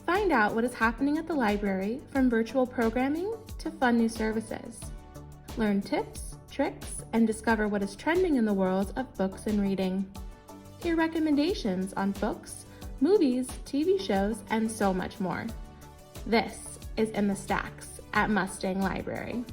Find out what is happening at the library, from virtual programming to fun new services. Learn tips, tricks, and discover what is trending in the world of books and reading. Hear recommendations on books, movies, TV shows, and so much more. This is In the Stacks at Mustang Library.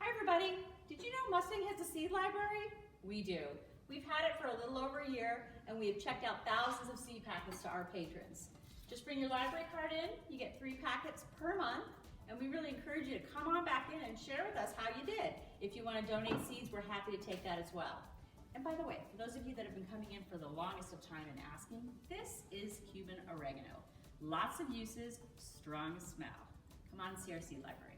Hi everybody! Did you know Mustang has a seed library? We do. We've had it for a little over a year and we have checked out thousands of seed packets to our patrons. Just bring your library card in, you get 3 packets per month, and we really encourage you to come on back in and share with us how you did. If you want to donate seeds, we're happy to take that as well. And by the way, for those of you that have been coming in for the longest of time and asking, this is Cuban oregano. Lots of uses, strong smell. Come on and see our seed library.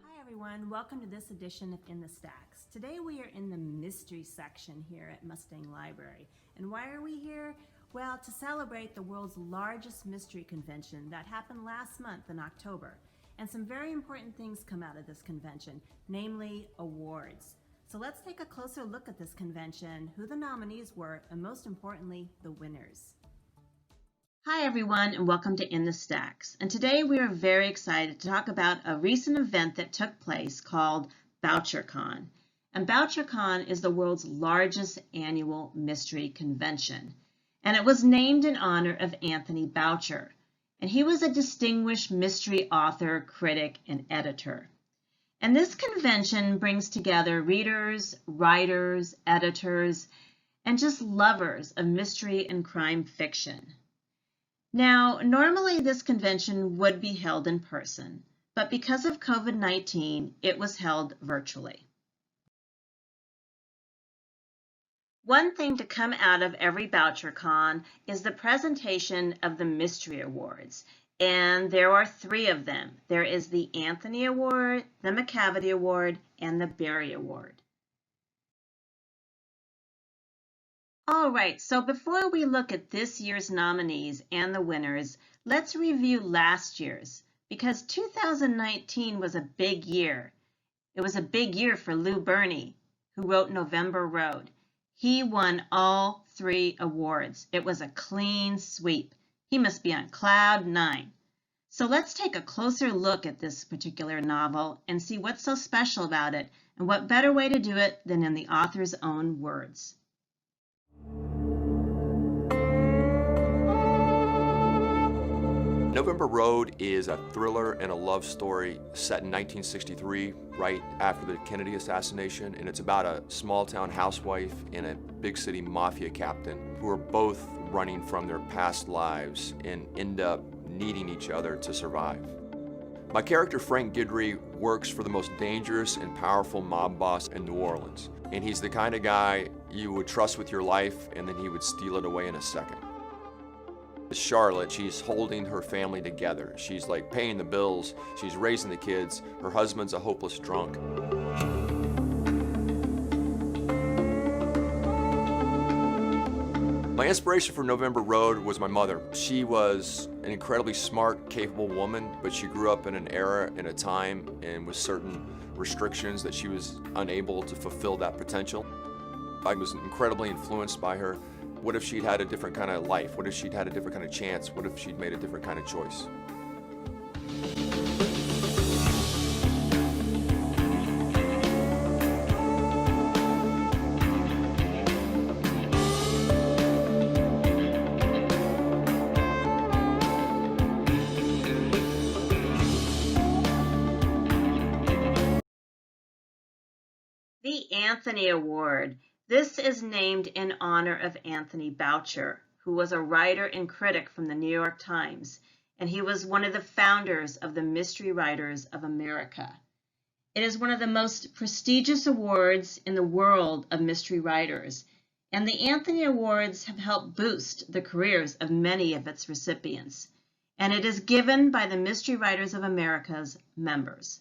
Hi everyone, welcome to this edition of In the Stacks. Today we are in the mystery section here at Mustang Library. And why are we here? Well, to celebrate the world's largest mystery convention that happened last month in October. And some very important things come out of this convention, namely awards. So let's take a closer look at this convention, who the nominees were, and most importantly, the winners. Hi everyone, and welcome to In the Stacks. And today we are very excited to talk about a recent event that took place called BoucherCon. And BoucherCon is the world's largest annual mystery convention. And it was named in honor of Anthony Boucher. And he was a distinguished mystery author, critic, and editor. And this convention brings together readers, writers, editors, and just lovers of mystery and crime fiction. Now, normally this convention would be held in person, but because of COVID-19, it was held virtually. One thing to come out of every BoucherCon is the presentation of the Mystery Awards, and there are 3 of them. There is the Anthony Award, the McCavity Award, and the Berry Award. All right, so before we look at this year's nominees and the winners, let's review last year's, because 2019 was a big year. It was a big year for Lou Berney, who wrote November Road. He won all 3 awards. It was a clean sweep. He must be on cloud 9. So let's take a closer look at this particular novel and see what's so special about it, and what better way to do it than in the author's own words. November Road is a thriller and a love story set in 1963, right after the Kennedy assassination, and it's about a small-town housewife and a big-city mafia captain who are both running from their past lives and end up needing each other to survive. My character, Frank Guidry, works for the most dangerous and powerful mob boss in New Orleans, and he's the kind of guy you would trust with your life, and then he would steal it away in a second. Charlotte, she's holding her family together. She's like paying the bills, she's raising the kids, her husband's a hopeless drunk. My inspiration for November Road was my mother. She was an incredibly smart, capable woman, but she grew up in an era and a time and with certain restrictions that she was unable to fulfill that potential. I was incredibly influenced by her. What if she'd had a different kind of life? What if she'd had a different kind of chance? What if she'd made a different kind of choice? The Anthony Award. This is named in honor of Anthony Boucher, who was a writer and critic from the New York Times, and he was one of the founders of the Mystery Writers of America. It is one of the most prestigious awards in the world of mystery writers, and the Anthony Awards have helped boost the careers of many of its recipients, and it is given by the Mystery Writers of America's members.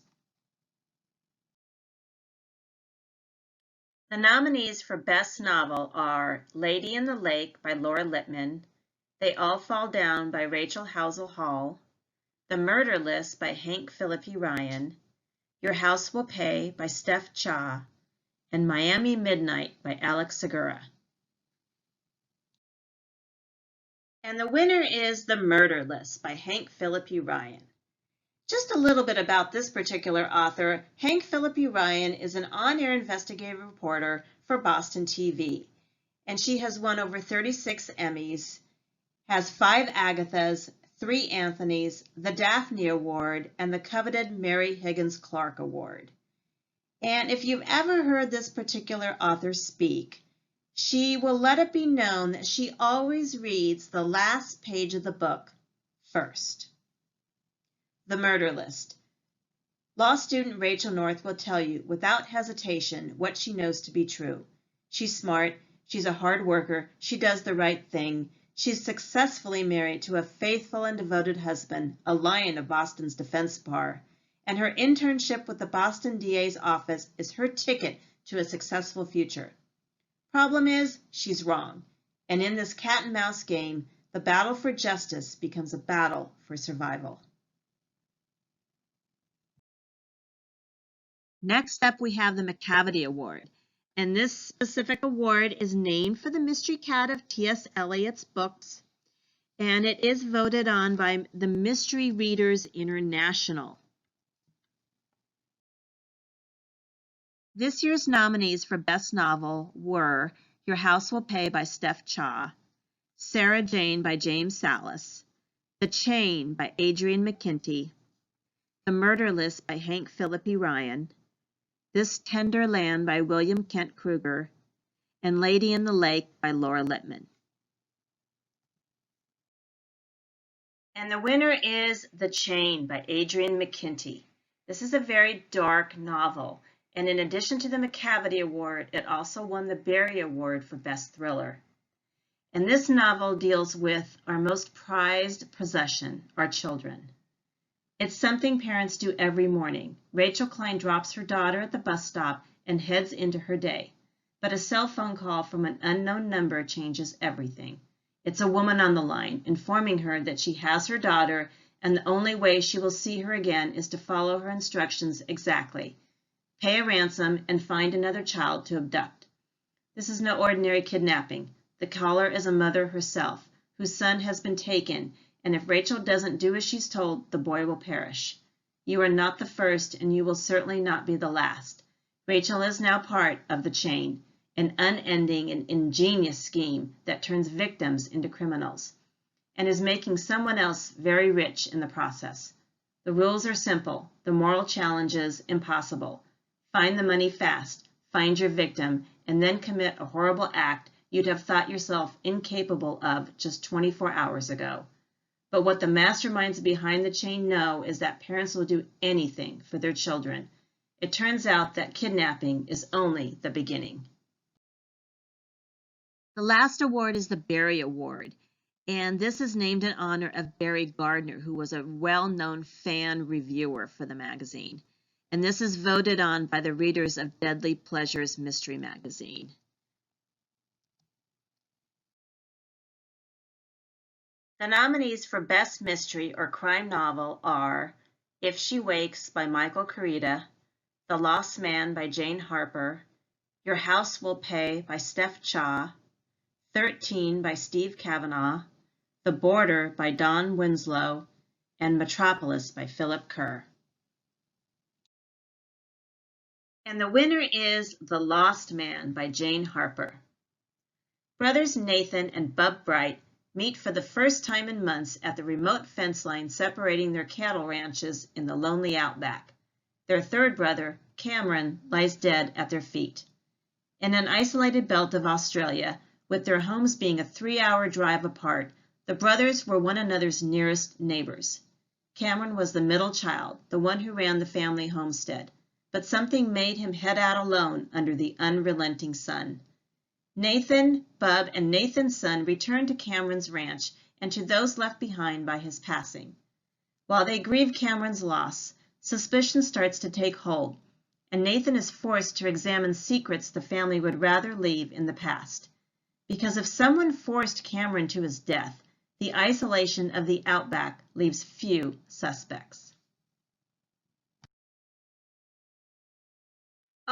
The nominees for Best Novel are Lady in the Lake by Laura Lippman, They All Fall Down by Rachel Housel Hall, The Murder List by Hank Phillippi Ryan, Your House Will Pay by Steph Cha, and Miami Midnight by Alex Segura. And the winner is The Murder List by Hank Phillippi Ryan. Just a little bit about this particular author. Hank Phillippi Ryan is an on-air investigative reporter for Boston TV, and she has won over 36 Emmys, has 5 Agathas, 3 Anthonys, the Daphne Award, and the coveted Mary Higgins Clark Award. And if you've ever heard this particular author speak, she will let it be known that she always reads the last page of the book first. The Murder List. Law student Rachel North will tell you without hesitation what she knows to be true. She's smart, she's a hard worker, she does the right thing. She's successfully married to a faithful and devoted husband, a lion of Boston's defense bar, and her internship with the Boston DA's office is her ticket to a successful future. Problem is, she's wrong, and in this cat and mouse game, the battle for justice becomes a battle for survival. Next up, we have the McCavity Award, and this specific award is named for the mystery cat of T.S. Eliot's books, and it is voted on by the Mystery Readers International. This year's nominees for Best Novel were Your House Will Pay by Steph Cha, Sarah Jane by James Salas, The Chain by Adrian McKinty, The Murder List by Hank Phillippi Ryan, This Tender Land by William Kent Kruger, and Lady in the Lake by Laura Littman. And the winner is The Chain by Adrian McKinty. This is a very dark novel, and in addition to the McCavity Award, it also won the Barry Award for Best Thriller. And this novel deals with our most prized possession, our children. It's something parents do every morning. Rachel Klein drops her daughter at the bus stop and heads into her day. But a cell phone call from an unknown number changes everything. It's a woman on the line, informing her that she has her daughter and the only way she will see her again is to follow her instructions exactly. Pay a ransom and find another child to abduct. This is no ordinary kidnapping. The caller is a mother herself, whose son has been taken, and if Rachel doesn't do as she's told, the boy will perish. You are not the first, and you will certainly not be the last. Rachel is now part of the chain, an unending and ingenious scheme that turns victims into criminals, and is making someone else very rich in the process. The rules are simple. The moral challenge is impossible. Find the money fast, find your victim, and then commit a horrible act you'd have thought yourself incapable of just 24 hours ago. But what the masterminds behind the chain know is that parents will do anything for their children. It turns out that kidnapping is only the beginning. The last award is the Barry Award, and this is named in honor of Barry Gardner, who was a well-known fan reviewer for the magazine. And this is voted on by the readers of Deadly Pleasures Mystery Magazine. The nominees for Best Mystery or Crime Novel are If She Wakes by Michael Carita, The Lost Man by Jane Harper, Your House Will Pay by Steph Cha, 13 by Steve Kavanaugh, The Border by Don Winslow, and Metropolis by Philip Kerr. And the winner is The Lost Man by Jane Harper. Brothers Nathan and Bub Bright meet for the first time in months at the remote fence line separating their cattle ranches in the lonely outback. Their third brother, Cameron, lies dead at their feet. In an isolated belt of Australia, with their homes being a 3-hour drive apart, the brothers were one another's nearest neighbors. Cameron was the middle child, the one who ran the family homestead, but something made him head out alone under the unrelenting sun. Nathan, Bub, and Nathan's son returned to Cameron's ranch and to those left behind by his passing. While they grieve Cameron's loss, suspicion starts to take hold, and Nathan is forced to examine secrets the family would rather leave in the past. Because if someone forced Cameron to his death, the isolation of the outback leaves few suspects.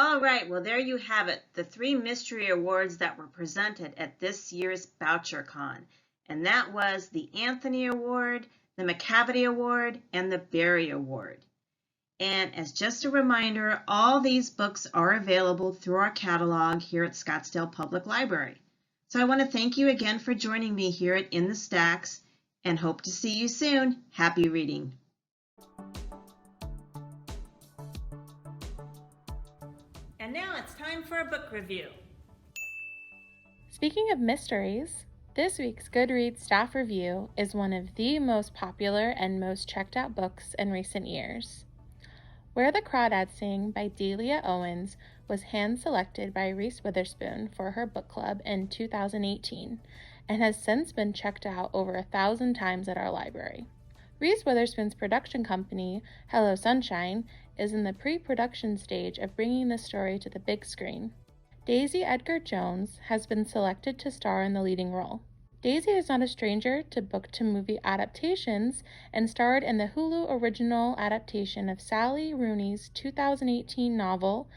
All right, well, there you have it, the 3 mystery awards that were presented at this year's BoucherCon. And that was the Anthony Award, the McCavity Award, and the Berry Award. And as just a reminder, all these books are available through our catalog here at Scottsdale Public Library. So I want to thank you again for joining me here at In the Stacks, and hope to see you soon. Happy reading. And now it's time for a book review. Speaking of mysteries, this week's Goodreads staff review is one of the most popular and most checked out books in recent years. Where the Crawdads Sing by Delia Owens was hand-selected by Reese Witherspoon for her book club in 2018 and has since been checked out over 1,000 times at our library. Reese Witherspoon's production company, Hello Sunshine, is in the pre-production stage of bringing the story to the big screen. Daisy Edgar Jones has been selected to star in the leading role. Daisy is not a stranger to book-to-movie adaptations and starred in the Hulu original adaptation of Sally Rooney's 2018 novel,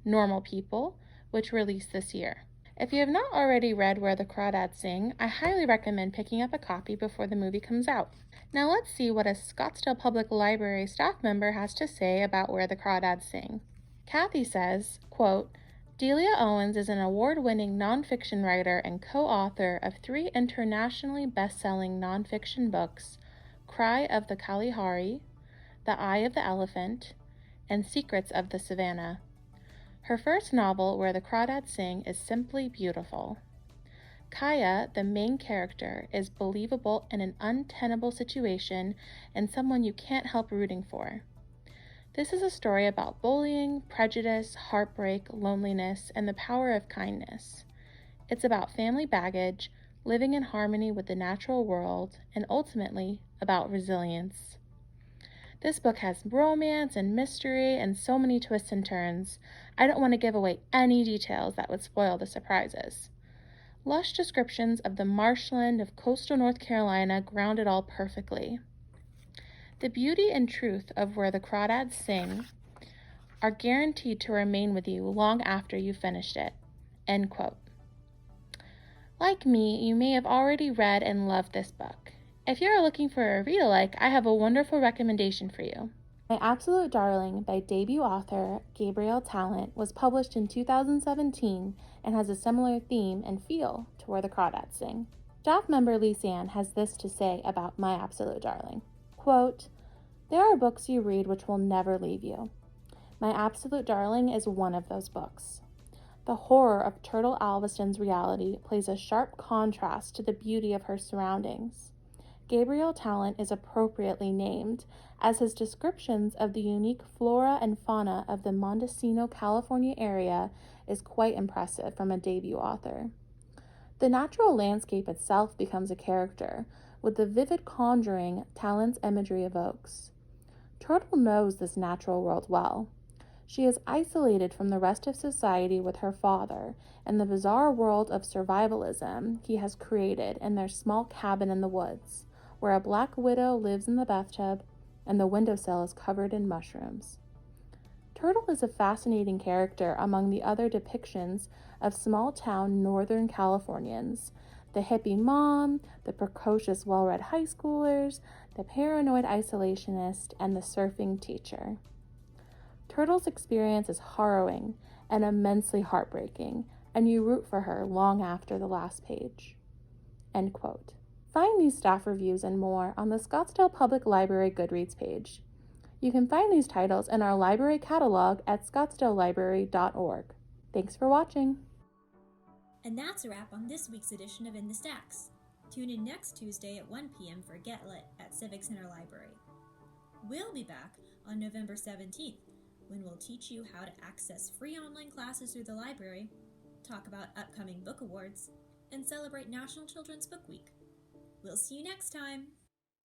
Normal People, which released this year. If you have not already read Where the Crawdads Sing, I highly recommend picking up a copy before the movie comes out. Now let's see what a Scottsdale Public Library staff member has to say about Where the Crawdads Sing. Kathy says, quote, Delia Owens is an award-winning nonfiction writer and co-author of 3 internationally best-selling nonfiction books, Cry of the Kalahari, The Eye of the Elephant, and Secrets of the Savannah. Her first novel, Where the Crawdads Sing, is simply beautiful. Kaya, the main character, is believable in an untenable situation and someone you can't help rooting for. This is a story about bullying, prejudice, heartbreak, loneliness, and the power of kindness. It's about family baggage, living in harmony with the natural world, and ultimately about resilience. This book has romance and mystery and so many twists and turns. I don't want to give away any details that would spoil the surprises. Lush descriptions of the marshland of coastal North Carolina ground it all perfectly. The beauty and truth of Where the Crawdads Sing are guaranteed to remain with you long after you've finished it. End quote. Like me, you may have already read and loved this book. If you are looking for a read-alike, I have a wonderful recommendation for you. My Absolute Darling by debut author Gabrielle Talent was published in 2017 and has a similar theme and feel to Where the Crawdads Sing. Staff member Lisa Ann has this to say about My Absolute Darling. Quote, there are books you read which will never leave you. My Absolute Darling is one of those books. The horror of Turtle Alviston's reality plays a sharp contrast to the beauty of her surroundings. Gabriel Talent is appropriately named, as his descriptions of the unique flora and fauna of the Mendocino, California area is quite impressive from a debut author. The natural landscape itself becomes a character, with the vivid conjuring Talent's imagery evokes. Turtle knows this natural world well. She is isolated from the rest of society with her father and the bizarre world of survivalism he has created in their small cabin in the woods, where a black widow lives in the bathtub and the windowsill is covered in mushrooms. Turtle is a fascinating character among the other depictions of small-town Northern Californians, the hippie mom, the precocious well-read high schoolers, the paranoid isolationist, and the surfing teacher. Turtle's experience is harrowing and immensely heartbreaking, and you root for her long after the last page. End quote. Find these staff reviews and more on the Scottsdale Public Library Goodreads page. You can find these titles in our library catalog at scottsdalelibrary.org. Thanks for watching. And that's a wrap on this week's edition of In the Stacks. Tune in next Tuesday at 1 p.m. for Get Lit at Civic Center Library. We'll be back on November 17th, when we'll teach you how to access free online classes through the library, talk about upcoming book awards, and celebrate National Children's Book Week. We'll see you next time!